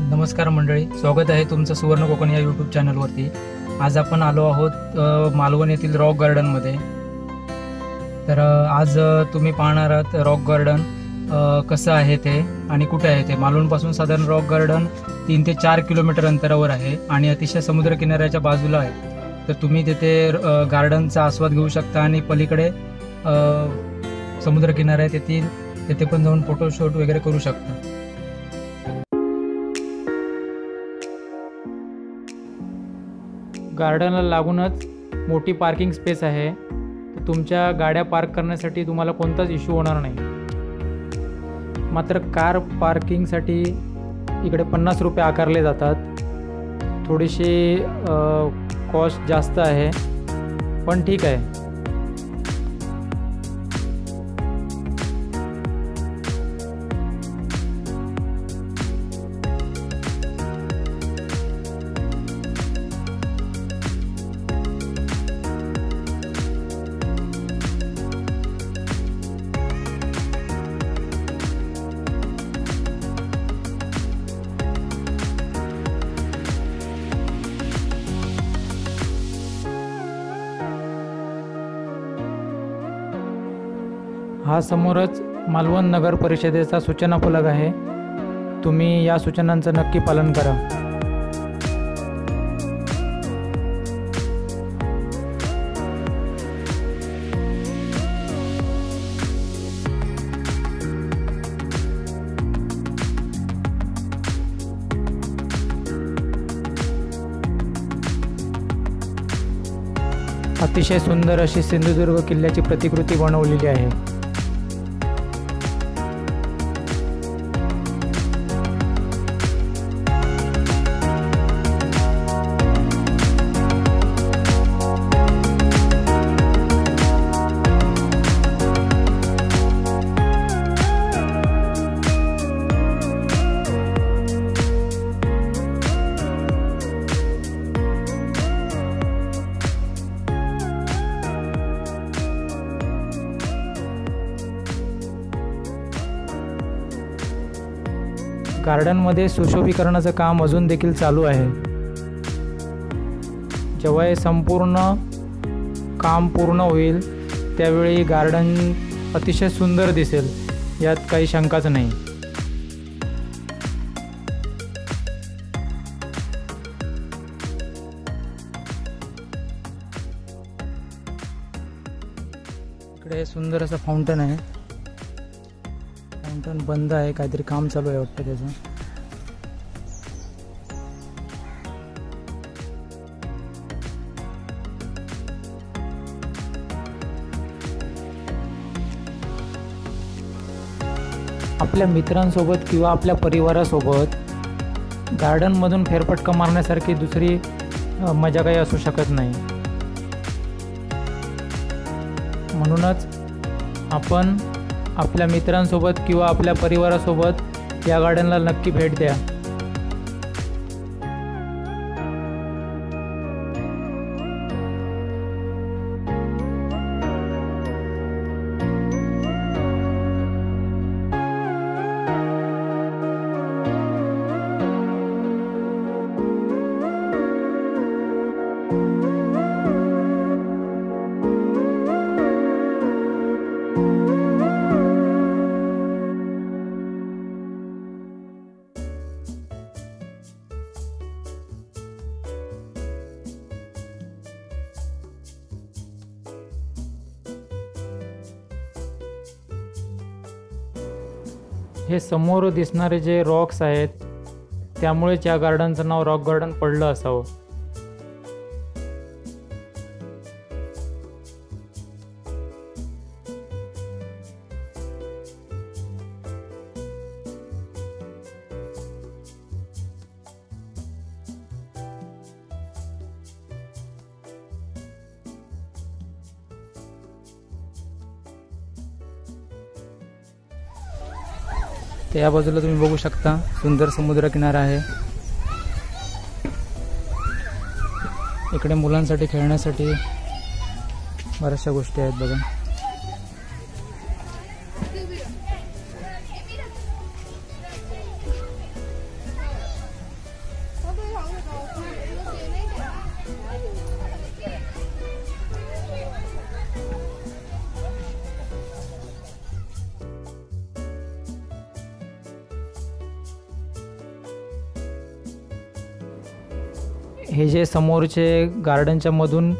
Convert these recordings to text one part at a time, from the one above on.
नमस्कार मंडळी, स्वागत आहे तुमचं सुवर्ण कोकण या यूट्यूब चॅनलवरती। आज आपण आलो आहोत मालवण येथील रॉक गार्डनमध्ये। तर आज तुम्ही पाहणार आहात रॉक गार्डन कसं आहे ते आणि कुठे आहे ते। मालवणपासून साधारण रॉक गार्डन 3 ते 4 किलोमीटर अंतरावर आहे आणि अतिशय समुद्र किनाऱ्याच्या बाजूला आहे। तर तुम्ही तिथे गार्डनचा आस्वाद घेऊ शकता आणि पलीकडे समुद्र किनारा आहे तिथे पण जाऊन फोटोशूट वगैरे करू शकता। गार्डनला लागूनच मोठी पार्किंग स्पेस आहे, तर तुमच्या गाड्या पार्क करण्यासाठी तुम्हाला कोणताच इश्यू होणार नाही। मात्र कार पार्किंगसाठी इकडे 50 रुपये आकारले जातात। थोडीशी कॉस्ट जास्त आहे, पण ठीक आहे। हा समोरच मालवण नगर परिषदेचा सूचना फलक आहे। तुम्ही या सूचनांचं नक्की पालन करा। अतिशय सुंदर अशी सिंधुदुर्ग किल्ल्याची प्रतिकृती बनवलेली आहे। गार्डनमध्ये सुशोभीकरणाचं काम अजून देखील चालू आहे। जेव्हा हे संपूर्ण काम पूर्ण होईल त्यावेळी गार्डन अतिशय सुंदर दिसेल, यात काही शंकाच नाही। इकडे सुंदर असं फाउंटन आहे। फाउंटन बंद आहे, काहीतरी काम चालू आहे वाटतं त्याचं। आपल्या मित्रांसोबत किंवा आपल्या परिवारासोबत गार्डनमधून फेरफटका मारण्यासारखी दुसरी मजा काही असू शकत नाही। म्हणूनच आपण आपल्या मित्रांसोबत किंवा आपल्या परिवारासोबत या गार्डनला नक्की भेट द्या। हे समोर दिसणारे जे रॉक्स आहेत त्यामुळेच या गार्डनचं नाव रॉक गार्डन पडलं असावं। त्या बाजूला तुम्ही बघू शकता सुंदर समुद्र किनारा आहे। इकडे मुलांसाठी खेळण्यासाठी बऱ्याचशा गोष्टी आहेत बघा। हे जे समोरचे गार्डनच्या मधून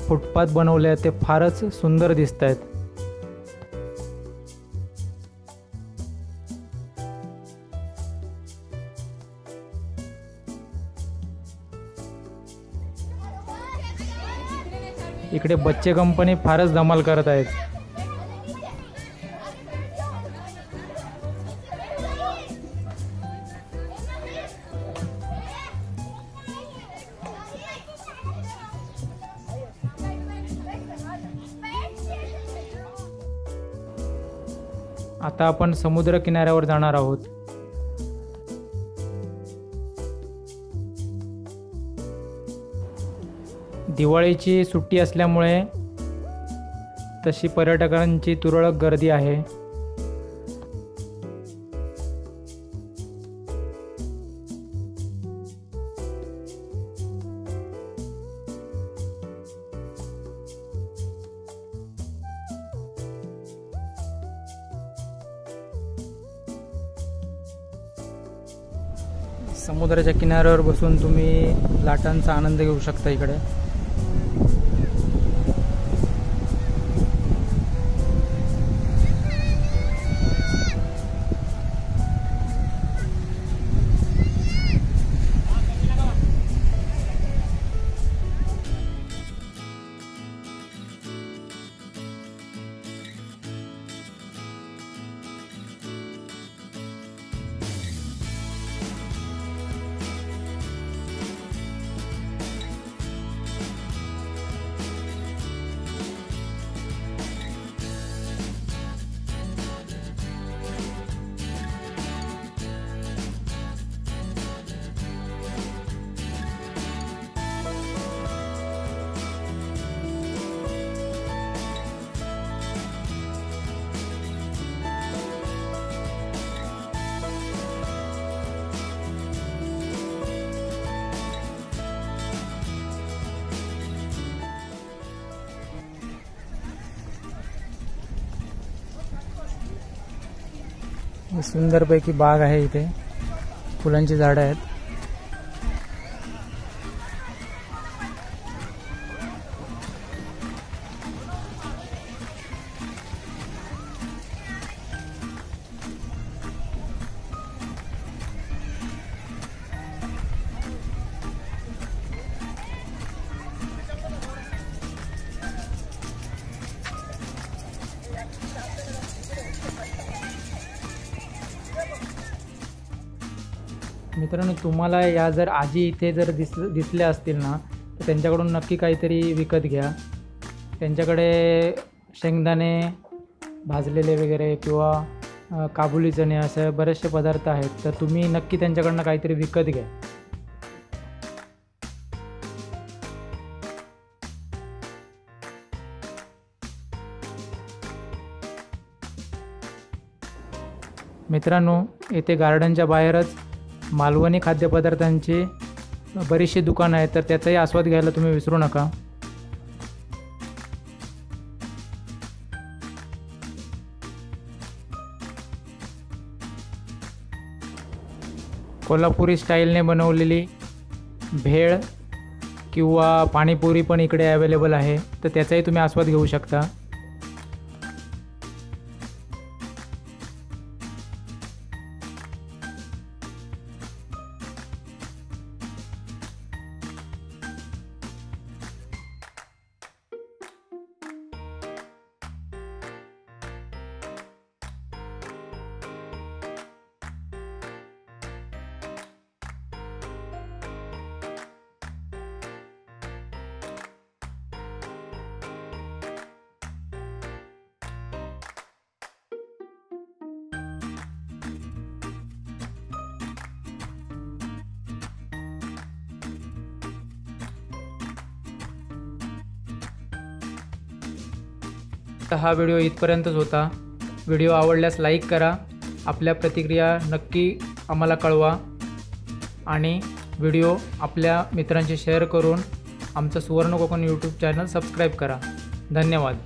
फुटपाथ बनवले आहेत ते फारच सुंदर दिसत आहेत. इकडे बच्चे कंपनी फारच धमाल करत आहेत. आता आपण समुद्र किनाऱ्यावर जाणार आहोत. दिवाळीची सुट्टी असल्यामुळे तशी पर्यटकांची तुरळक गर्दी आहे. समुद्राच्या किनाऱ्यावर बसून तुम्ही लाटांचा आनंद घेऊ शकता. इकडे सुंदरपैकी बाग आहे. इथे फुलांची झाडं आहेत. मित्रांनो, तुम्हाला या जर आजी इथे जर दिसल्या असतील ना तर त्यांच्याकडून नक्की काहीतरी विकत घ्या. त्यांच्याकडे शेंगदाणे भाजलेले वगैरे किंवा काबुली चणे असे बरेचसे पदार्थ आहेत. तर तुम्ही नक्की त्यांच्याकडनं काहीतरी विकत घ्या. मित्रांनो, येथे गार्डनच्या बाहेरच मालवणी खाद्यपदार्थांची बरीचशी दुकानं आहेत. तर त्याचाही आस्वाद घ्यायला तुम्ही विसरू नका. कोल्हापुरी स्टाईलने बनवलेली भेळ किंवा पाणीपुरी पण इकडे अवेलेबल आहे. तर त्याचाही तुम्ही आस्वाद घेऊ शकता. हा व्हिडिओ इथपर्यंतच होता. व्हिडिओ आवडल्यास लाईक करा. आपल्या प्रतिक्रिया नक्की आम्हाला कळवा आणि व्हिडिओ आपल्या मित्रांशी शेअर करून आमचं सुवर्ण कोकण यूट्यूब चॅनल सबस्क्राईब करा. धन्यवाद.